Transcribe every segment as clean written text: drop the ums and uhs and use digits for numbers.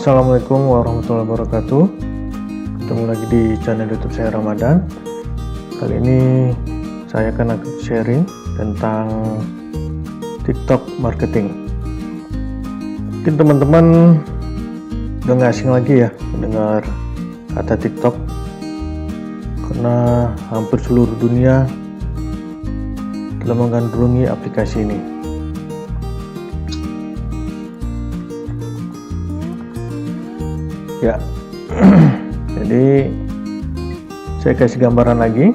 Assalamualaikum warahmatullahi wabarakatuh. Ketemu lagi di channel YouTube saya Ramadan. Kali ini saya akan sharing tentang TikTok marketing. Mungkin teman-teman udah nggak asing lagi ya mendengar kata TikTok, karena hampir seluruh dunia telah menggandrungi aplikasi ini. Ya, jadi saya kasih gambaran lagi.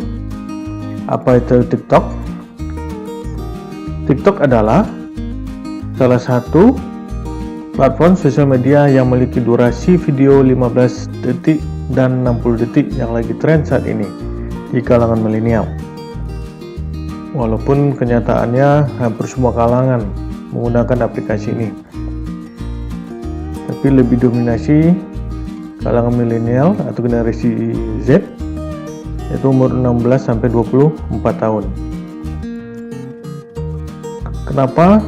Apa itu TikTok? TikTok adalah salah satu platform sosial media yang memiliki durasi video 15 detik dan 60 detik yang lagi tren saat ini di kalangan milenial. Walaupun kenyataannya hampir semua kalangan menggunakan aplikasi ini, tapi lebih dominasi kalangan milenial atau generasi Z, yaitu umur 16 sampai 24 tahun. Kenapa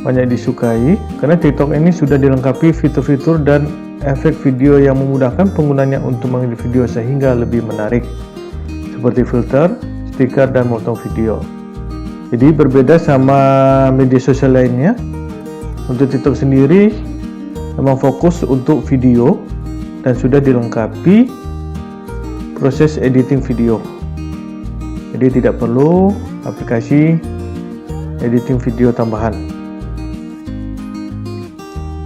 banyak disukai? Karena TikTok ini sudah dilengkapi fitur-fitur dan efek video yang memudahkan penggunanya untuk mengedit video sehingga lebih menarik, seperti filter, stiker, dan motong video. Jadi berbeda sama media sosial lainnya, untuk TikTok sendiri memang fokus untuk video dan sudah dilengkapi proses editing video. Jadi tidak perlu aplikasi editing video tambahan,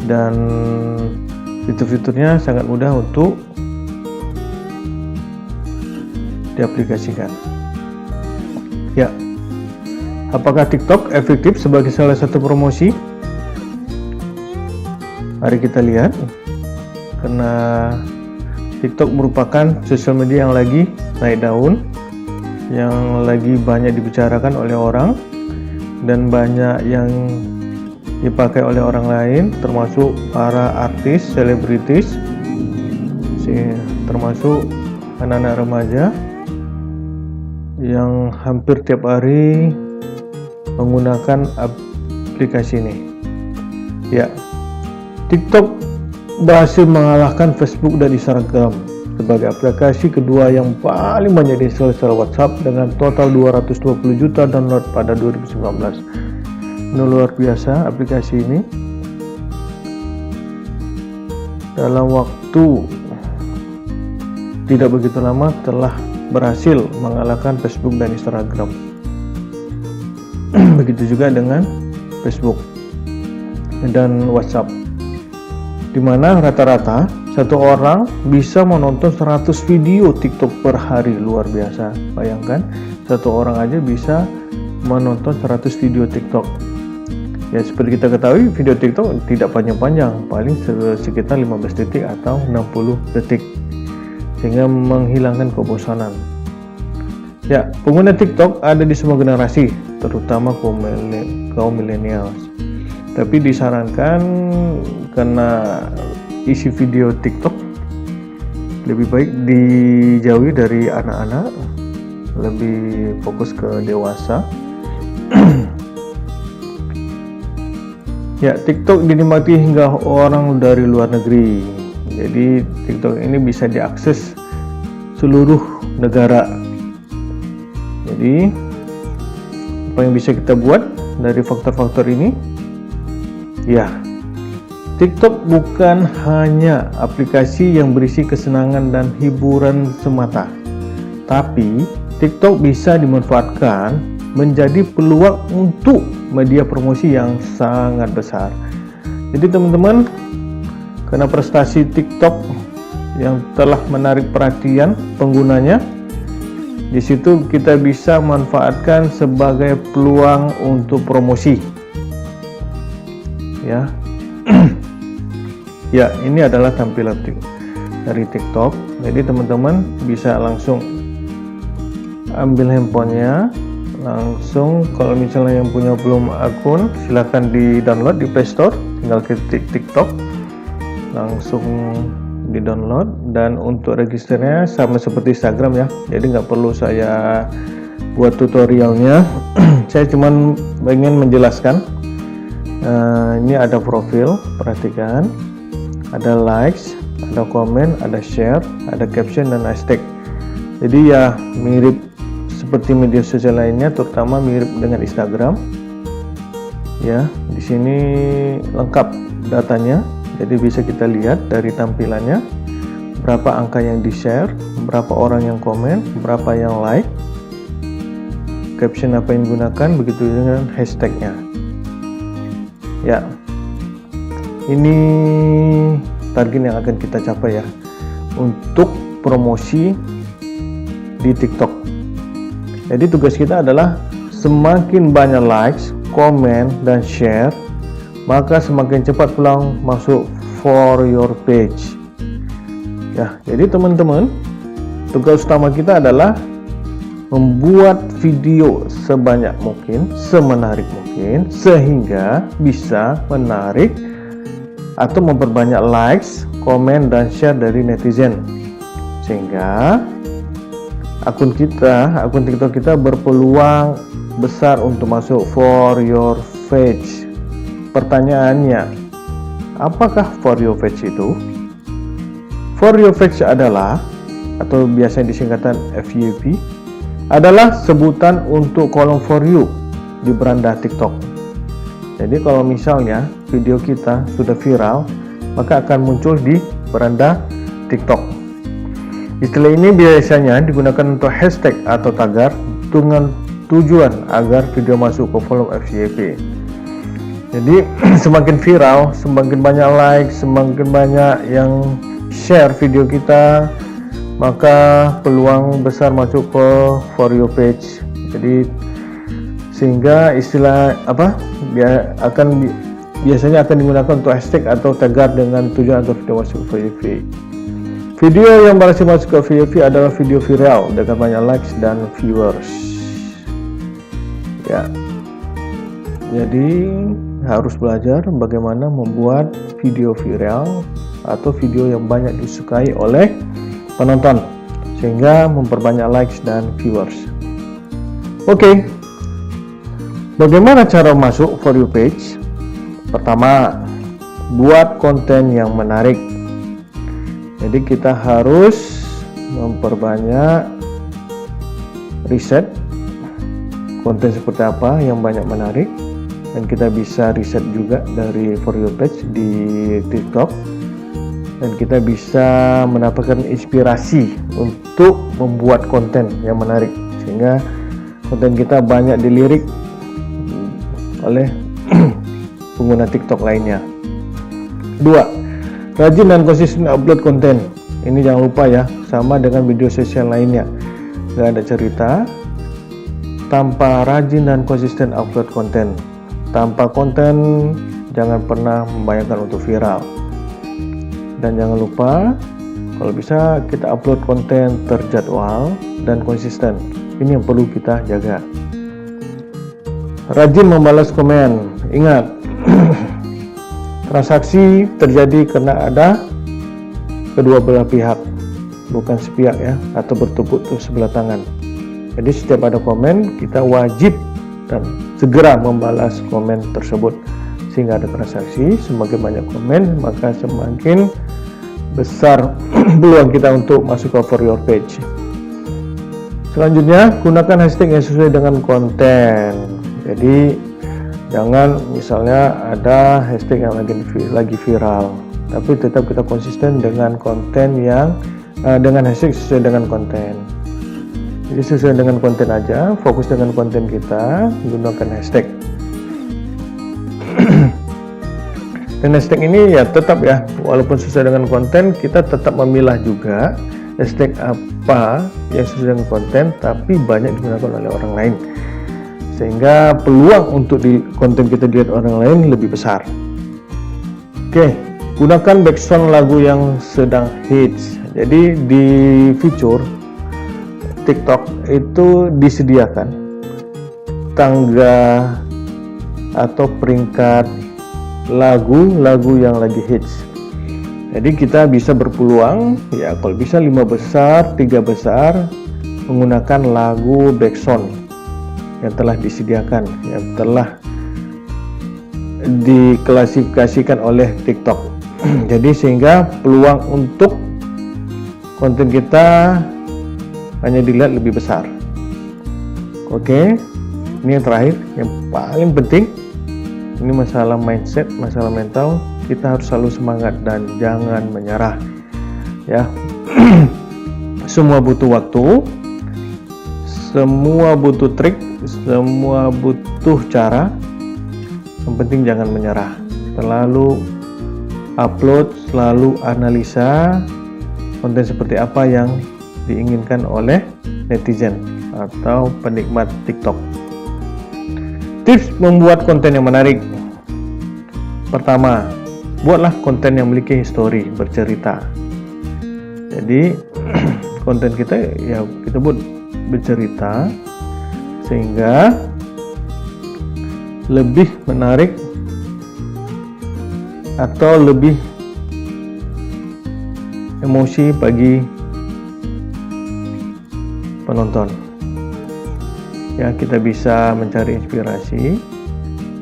dan fitur-fiturnya sangat mudah untuk diaplikasikan. Ya, apakah TikTok efektif sebagai salah satu promosi? Mari kita lihat. Karena TikTok merupakan sosial media yang lagi naik daun, yang lagi banyak dibicarakan oleh orang, dan banyak yang dipakai oleh orang lain, termasuk para artis, selebritis, termasuk anak-anak remaja yang hampir tiap hari menggunakan aplikasi ini. Ya, TikTok berhasil mengalahkan Facebook dan Instagram sebagai aplikasi kedua yang paling banyak diinstal setelah WhatsApp dengan total 220 juta download pada 2019. Ini luar biasa aplikasi ini. Dalam waktu tidak begitu lama telah berhasil mengalahkan Facebook dan Instagram. Begitu juga dengan Facebook dan WhatsApp, di mana rata-rata satu orang bisa menonton 100 video TikTok per hari. Luar biasa. Bayangkan, satu orang aja bisa menonton 100 video TikTok. Ya, seperti kita ketahui, video TikTok tidak panjang-panjang, paling sekitar 15 detik atau 60 detik, sehingga menghilangkan kebosanan. Ya, pengguna TikTok ada di semua generasi, terutama kaum milenial. Tapi disarankan, karena isi video TikTok lebih baik dijauhi dari anak-anak, lebih fokus ke dewasa. Ya, TikTok dinikmati hingga orang dari luar negeri. Jadi TikTok ini bisa diakses seluruh negara. Jadi apa yang bisa kita buat dari faktor-faktor ini? Ya, TikTok bukan hanya aplikasi yang berisi kesenangan dan hiburan semata, tapi TikTok bisa dimanfaatkan menjadi peluang untuk media promosi yang sangat besar. Jadi teman-teman, karena prestasi TikTok yang telah menarik perhatian penggunanya, di situ kita bisa manfaatkan sebagai peluang untuk promosi. Ya. Ya, ini adalah tampilan dari TikTok. Jadi teman-teman bisa langsung ambil handphonenya, langsung, kalau misalnya yang punya belum akun, silahkan di download di Play Store, tinggal ketik TikTok, langsung di download. Dan untuk registernya sama seperti Instagram ya, jadi nggak perlu saya buat tutorialnya. Saya cuman ingin menjelaskan. Ini ada profil, perhatikan. ada likes, ada komen, ada share, ada caption dan hashtag. Jadi ya mirip seperti media sosial lainnya, terutama mirip dengan Instagram. Ya, di sini lengkap datanya. Jadi bisa kita lihat dari tampilannya, berapa angka yang di-share, berapa orang yang komen, berapa yang like, caption apa yang digunakan, begitu dengan hashtagnya. Ya, ini target yang akan kita capai ya untuk promosi di TikTok. Jadi tugas kita adalah semakin banyak likes, komen, dan share, maka semakin cepat peluang masuk for your page. Ya, jadi teman-teman, tugas utama kita adalah membuat video sebanyak mungkin, semenarik mungkin, sehingga bisa menarik atau memperbanyak likes, komen, dan share dari netizen, sehingga akun TikTok kita berpeluang besar untuk masuk for your page. Pertanyaannya, apakah for your page itu? For your page adalah, atau biasanya disingkatan FYP, adalah sebutan untuk kolom for you di beranda TikTok. Jadi kalau misalnya video kita sudah viral, maka akan muncul di beranda TikTok. Istilah ini biasanya digunakan untuk hashtag atau tagar dengan tujuan agar video masuk ke kolom FYP. Jadi semakin viral, semakin banyak like, semakin banyak yang share video kita, maka peluang besar masuk ke for you page. Jadi sehingga istilah biasanya akan digunakan untuk hashtag atau tagar dengan tujuan agar video masuk ke FYP. Video yang berhasil masuk ke FYP adalah video viral dengan banyak likes dan viewers. Ya, jadi harus belajar bagaimana membuat video viral atau video yang banyak disukai oleh penonton, sehingga memperbanyak likes dan viewers. Oke, bagaimana cara masuk for you page? Pertama, buat konten yang menarik. Jadi kita harus memperbanyak riset konten seperti apa yang banyak menarik, dan kita bisa riset juga dari for you page di TikTok, dan kita bisa mendapatkan inspirasi untuk membuat konten yang menarik, sehingga konten kita banyak dilirik oleh pengguna TikTok lainnya. 2. Rajin dan konsisten upload konten. Ini jangan lupa ya, sama dengan video sosial lainnya, gak ada cerita tanpa rajin dan konsisten upload konten. Tanpa konten jangan pernah membayangkan untuk viral. Dan jangan lupa, kalau bisa kita upload konten terjadwal dan konsisten. Ini yang perlu kita jaga. Rajin membalas komen. Ingat, transaksi terjadi karena ada kedua belah pihak, bukan sepihak ya, atau bertepuk sebelah tangan. Jadi setiap ada komen, kita wajib dan segera membalas komen tersebut, sehingga ada transaksi. Semakin banyak komen, maka semakin besar peluang kita untuk masuk ke for your page. Selanjutnya, gunakan hashtag yang sesuai dengan konten. Jadi jangan misalnya ada hashtag yang lagi viral, tapi tetap kita konsisten dengan konten yang dengan hashtag sesuai dengan konten. Jadi sesuai dengan konten aja, fokus dengan konten kita, gunakan hashtag. Dan hashtag ini ya tetap ya, walaupun sesuai dengan konten, kita tetap memilah juga hashtag apa yang sesuai dengan konten, tapi banyak digunakan oleh orang lain, sehingga peluang untuk di konten kita dilihat orang lain lebih besar. Oke, gunakan background lagu yang sedang hits. Jadi di fitur TikTok itu disediakan tangga atau peringkat lagu-lagu yang lagi hits. Jadi kita bisa berpeluang ya, kalau bisa 5 besar, 3 besar menggunakan lagu background yang telah disediakan, yang telah diklasifikasikan oleh TikTok. Jadi sehingga peluang untuk konten kita hanya dilihat lebih besar. Oke, ini yang terakhir, yang paling penting. Ini masalah mindset, masalah mental. Kita harus selalu semangat dan jangan menyerah. Ya, semua butuh waktu, semua butuh trik, semua butuh cara. Yang penting jangan menyerah. Selalu upload, selalu analisa konten seperti apa yang diinginkan oleh netizen atau penikmat TikTok. Tips membuat konten yang menarik. Pertama, buatlah konten yang memiliki histori, bercerita. Jadi konten kita ya kita buat bercerita sehingga lebih menarik atau lebih emosi bagi penonton. Ya, kita bisa mencari inspirasi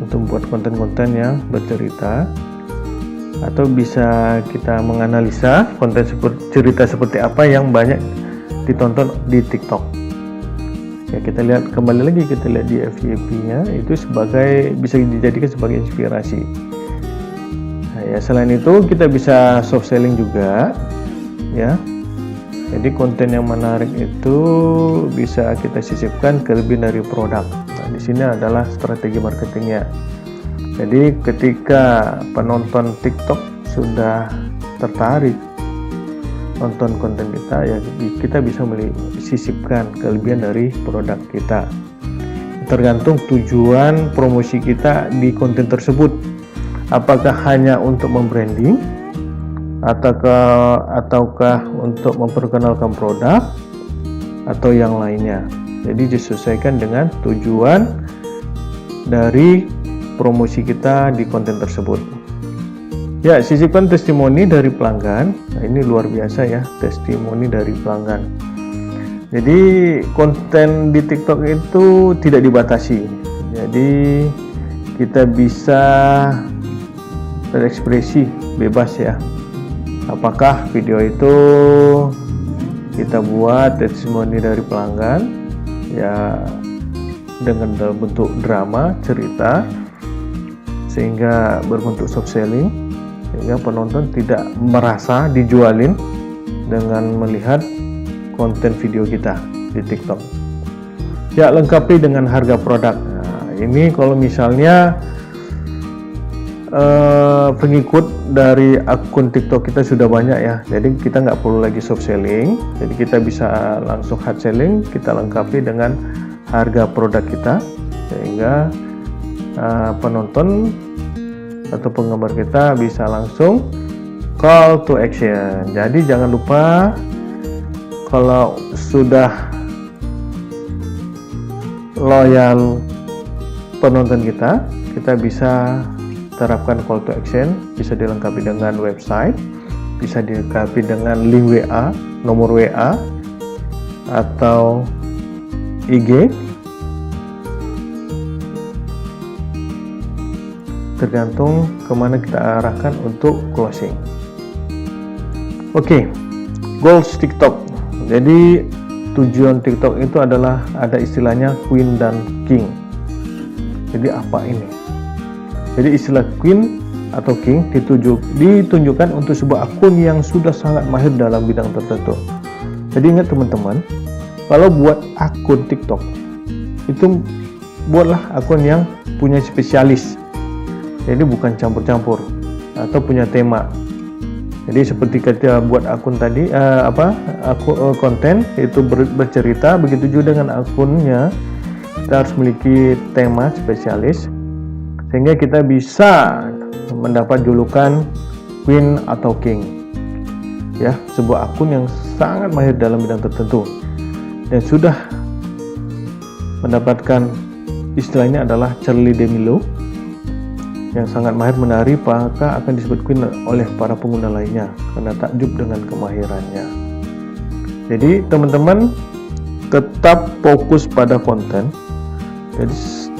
untuk membuat konten-konten yang bercerita, atau bisa kita menganalisa konten cerita seperti apa yang banyak ditonton di TikTok. Ya, kita lihat kembali lagi, kita lihat di FYP-nya itu sebagai bisa dijadikan sebagai inspirasi. Nah, ya selain itu kita bisa soft selling juga, ya. Jadi konten yang menarik itu bisa kita sisipkan kelebihan dari produk. Nah, di sini adalah strategi marketingnya. Jadi ketika penonton TikTok sudah tertarik nonton konten kita, ya kita bisa sisipkan kelebihan dari produk kita. Tergantung tujuan promosi kita di konten tersebut. Apakah hanya untuk membranding, ataukah untuk memperkenalkan produk, atau yang lainnya. Jadi disesuaikan dengan tujuan dari promosi kita di konten tersebut. Ya, sisipkan testimoni dari pelanggan. Nah, ini luar biasa ya, testimoni dari pelanggan. Jadi konten di TikTok itu tidak dibatasi. Jadi kita bisa berekspresi bebas ya. Apakah video itu kita buat testimoni dari pelanggan ya dengan dalam bentuk drama, cerita, sehingga berbentuk soft selling, sehingga penonton tidak merasa dijualin dengan melihat konten video kita di TikTok. Ya, lengkapi dengan harga produk. Nah, ini kalau misalnya pengikut dari akun TikTok kita sudah banyak ya, jadi kita nggak perlu lagi soft selling, jadi kita bisa langsung hard selling. Kita lengkapi dengan harga produk kita sehingga penonton atau penggemar kita bisa langsung call to action. Jadi jangan lupa, kalau sudah loyal penonton kita bisa terapkan call to action, bisa dilengkapi dengan website, bisa dilengkapi dengan link WA, nomor WA, atau IG, tergantung kemana kita arahkan untuk closing. Oke, goals TikTok. Jadi tujuan TikTok itu adalah ada istilahnya Queen dan King. Jadi apa ini? Jadi istilah Queen atau King ditunjukkan untuk sebuah akun yang sudah sangat mahir dalam bidang tertentu. Jadi ingat teman-teman, kalau buat akun TikTok itu buatlah akun yang punya spesialis. Jadi bukan campur-campur atau punya tema. Jadi seperti kita buat akun tadi konten itu bercerita, begitu juga dengan akunnya kita harus memiliki tema spesialis sehingga kita bisa mendapat julukan Queen atau King. Ya, sebuah akun yang sangat mahir dalam bidang tertentu dan sudah mendapatkan istilahnya adalah Charli D'Amelio yang sangat mahir menari, maka akan disebut Queen oleh para pengguna lainnya karena takjub dengan kemahirannya. Jadi teman-teman tetap fokus pada konten. Jadi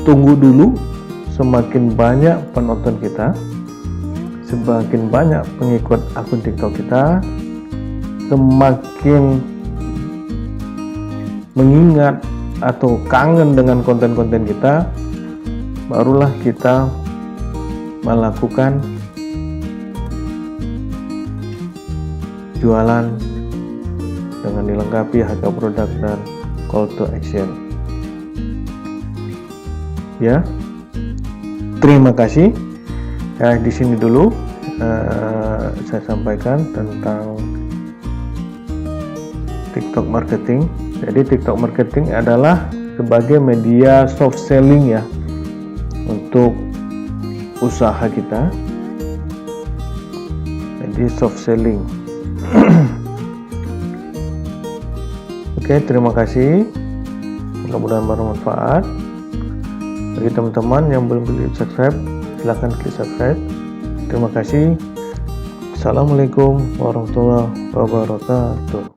tunggu dulu semakin banyak penonton kita, semakin banyak pengikut akun TikTok kita, semakin mengingat atau kangen dengan konten-konten kita, barulah kita melakukan jualan dengan dilengkapi harga produk dan call to action. Ya, terima kasih. Di sini dulu saya sampaikan tentang TikTok marketing. Jadi TikTok marketing adalah sebagai media soft selling ya untuk usaha kita. Jadi soft selling. Oke, terima kasih. Mudah-mudahan bermanfaat. Bagi teman-teman yang belum klik subscribe, silahkan klik subscribe. Terima kasih. Assalamualaikum warahmatullahi wabarakatuh.